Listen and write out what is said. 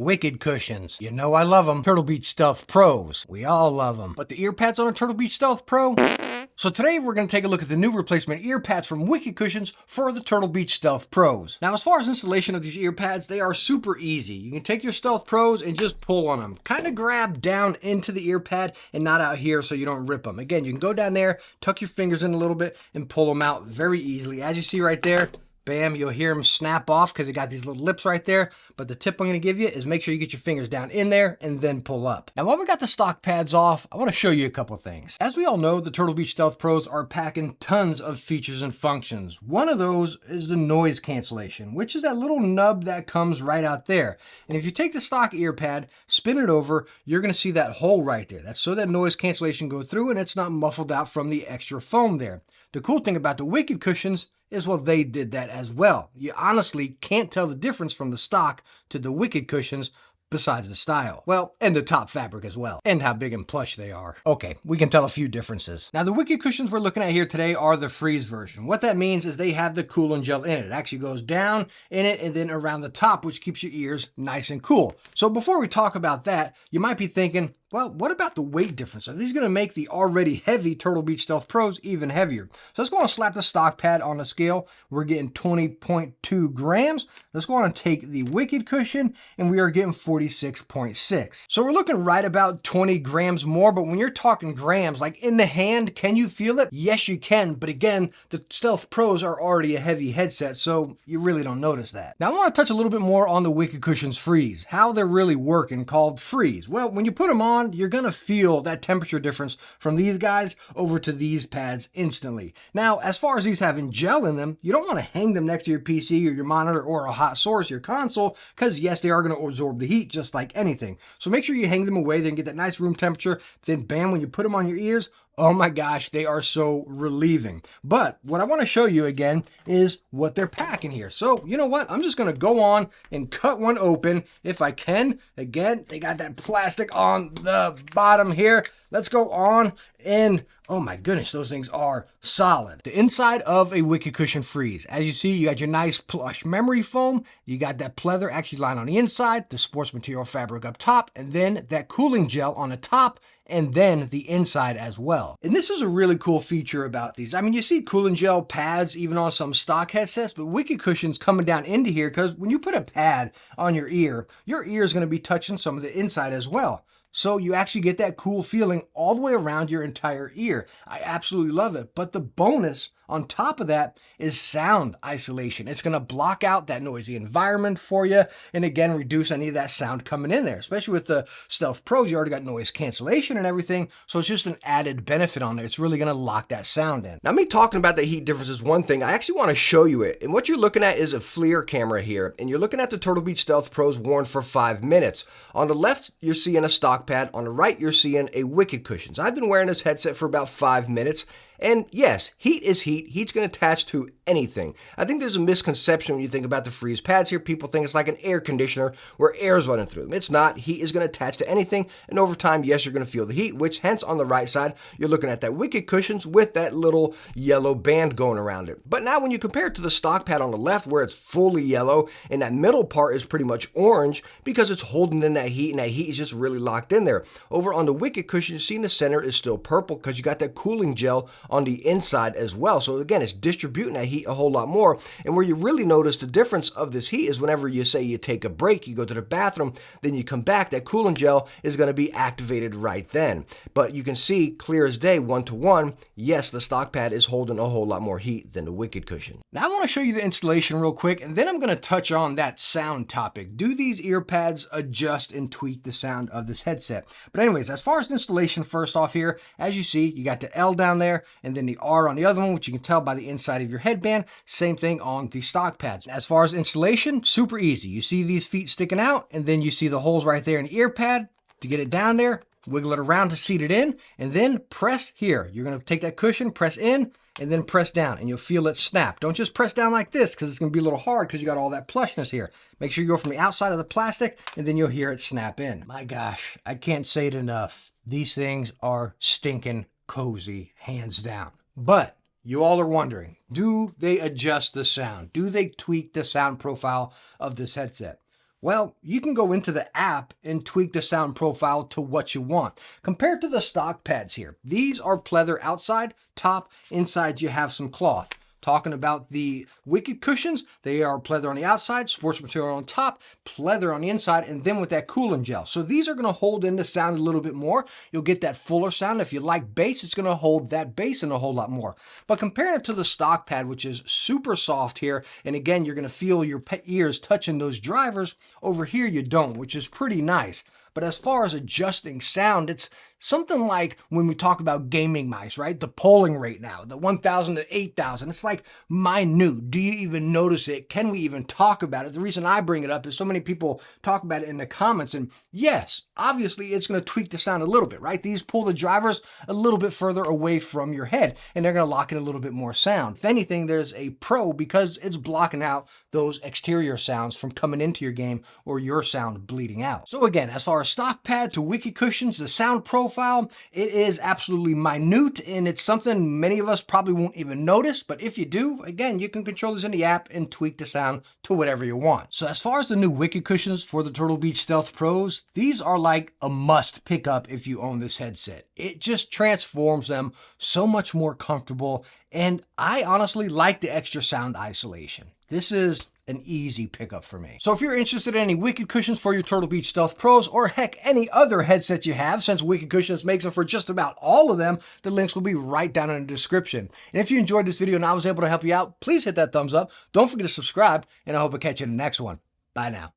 Wiked cushions. You know I love them. Turtle Beach Stealth Pros. We all love them. But the ear pads on a Turtle Beach Stealth Pro? So today we're going to take a look at the new replacement ear pads from Wiked cushions for the Turtle Beach Stealth Pros. Now, as far as installation of these ear pads, they are super easy. You can take your Stealth Pros and just pull on them. Kind of grab down into the ear pad and not out here so you don't rip them. Again, you can go down there, tuck your fingers in a little bit, and pull them out very easily. As you see right there, bam, you'll hear them snap off because it got these little lips right there. But the tip I'm going to give you is make sure you get your fingers down in there and then pull up. Now, while we got the stock pads off, I want to show you a couple things. As we all know, the Turtle Beach Stealth Pros are packing tons of features and functions. One of those is the noise cancellation, which is that little nub that comes right out there. And if you take the stock ear pad, spin it over, you're going to see that hole right there. That's so that noise cancellation go through and it's not muffled out from the extra foam there. The cool thing about the Wiked cushions is, well, they did that as well. You honestly can't tell the difference from the stock to the Wiked cushions besides the style. Well, and the top fabric as well, and how big and plush they are. Okay, we can tell a few differences. Now, the Wiked cushions we're looking at here today are the freeze version. What that means is they have the cooling gel in it. It actually goes down in it and then around the top, which keeps your ears nice and cool. So before we talk about that, you might be thinking, well, what about the weight difference? Are these going to make the already heavy Turtle Beach Stealth Pros even heavier? So let's go on and slap the stock pad on the scale. We're getting 20.2 grams. Let's go on and take the Wiked cushion, and we are getting 46.6. So we're looking right about 20 grams more, but when you're talking grams, like in the hand, can you feel it? Yes, you can, but again, the Stealth Pros are already a heavy headset, so you really don't notice that. Now, I want to touch a little bit more on the Wiked cushions freeze, how they're really working, called freeze. Well, when you put them on, you're going to feel that temperature difference from these guys over to these pads instantly. Now, as far as these having gel in them, you don't want to hang them next to your PC or your monitor or a hot source, your console, because yes, they are going to absorb the heat just like anything. So make sure you hang them away, then get that nice room temperature. Then bam, when you put them on your ears, oh my gosh, they are so relieving. But what I want to show you again is what they're packing here. So you know what? I'm just going to go on and cut one open if I can. Again, they got that plastic on the bottom here. Let's go on and, oh my goodness, those things are solid. The inside of a Wiked cushion freeze. As you see, you got your nice plush memory foam. You got that pleather actually lying on the inside, the sports material fabric up top, and then that cooling gel on the top, and then the inside as well. And this is a really cool feature about these. I mean, you see cooling gel pads even on some stock headsets, but Wiked cushions coming down into here, because when you put a pad on your ear is going to be touching some of the inside as well. So you actually get that cool feeling all the way around your entire ear. I absolutely love it. But the bonus on top of that is sound isolation. It's going to block out that noisy environment for you, and again, reduce any of that sound coming in there. Especially with the Stealth Pros, you already got noise cancellation and everything, so it's just an added benefit on there. It's really going to lock that sound in. Now, me talking about the heat difference is one thing. I actually want to show you it. And what you're looking at is a FLIR camera here, and you're looking at the Turtle Beach Stealth Pros worn for 5 minutes. On the left, you're seeing a stock pad. On the right, you're seeing a Wiked cushions. I've been wearing this headset for about 5 minutes. And yes, heat is heat. Heat's going to attach to anything. I think there's a misconception when you think about the freeze pads here. People think it's like an air conditioner where air's running through them. It's not. Heat is going to attach to anything. And over time, yes, you're going to feel the heat, which hence on the right side, you're looking at that Wiked cushions with that little yellow band going around it. But now when you compare it to the stock pad on the left where it's fully yellow and that middle part is pretty much orange because it's holding in that heat and that heat is just really locked in there. Over on the Wiked cushion, you see in the center is still purple because you got that cooling gel on the inside as well. So again, it's distributing that heat a whole lot more. And where you really notice the difference of this heat is whenever you say you take a break, you go to the bathroom, then you come back, that cooling gel is going to be activated right then. But you can see clear as day, 1-to-1, yes, the stock pad is holding a whole lot more heat than the Wiked cushion. Now I want to show you the installation real quick, and then I'm going to touch on that sound topic. Do these ear pads adjust and tweak the sound of this headset? But anyways, as far as installation, first off here, as you see, you got the L down there, and then the R on the other one, which you can tell by the inside of your headband. Same thing on the stock pads. As far as installation, super easy. You see these feet sticking out, and then you see the holes right there in the ear pad. To get it down there, wiggle it around to seat it in, and then press here. You're going to take that cushion, press in, and then press down, and you'll feel it snap. Don't just press down like this, because it's going to be a little hard because you got all that plushness here. Make sure you go from the outside of the plastic, and then you'll hear it snap in. My gosh, I can't say it enough. These things are stinking cozy, hands down. But you all are wondering, do they adjust the sound? Do they tweak the sound profile of this headset? Well, you can go into the app and tweak the sound profile to what you want. Compared to the stock pads here, these are pleather outside, top, inside you have some cloth. Talking about the Wiked cushions, they are pleather on the outside, sports material on top, pleather on the inside, and then with that cooling gel. So these are going to hold in the sound a little bit more. You'll get that fuller sound. If you like bass, it's going to hold that bass in a whole lot more. But compare it to the stock pad, which is super soft here, and again, you're going to feel your ears touching those drivers. Over here, you don't, which is pretty nice. But as far as adjusting sound, it's something like when we talk about gaming mice, right? The polling rate now, the 1,000 to 8,000. It's like minute. Do you even notice it? Can we even talk about it? The reason I bring it up is so many people talk about it in the comments. And yes, obviously it's going to tweak the sound a little bit, right? These pull the drivers a little bit further away from your head, and they're going to lock in a little bit more sound. If anything, there's a pro because it's blocking out those exterior sounds from coming into your game or your sound bleeding out. So again, as far as stock pad to Wiked cushions, the sound profile, it is absolutely minute, and it's something many of us probably won't even notice, but if you do, again, you can control this in the app and tweak the sound to whatever you want. So as far as the new Wiked cushions for the Turtle Beach Stealth Pros, these are like a must pick up if you own this headset. It just transforms them so much more comfortable, and I honestly like the extra sound isolation. This is an easy pickup for me. So if you're interested in any Wiked cushions for your Turtle Beach Stealth Pros, or heck, any other headset you have, since Wiked cushions makes them for just about all of them, the links will be right down in the description. And if you enjoyed this video and I was able to help you out, please hit that thumbs up. Don't forget to subscribe, and I hope I catch you in the next one. Bye now.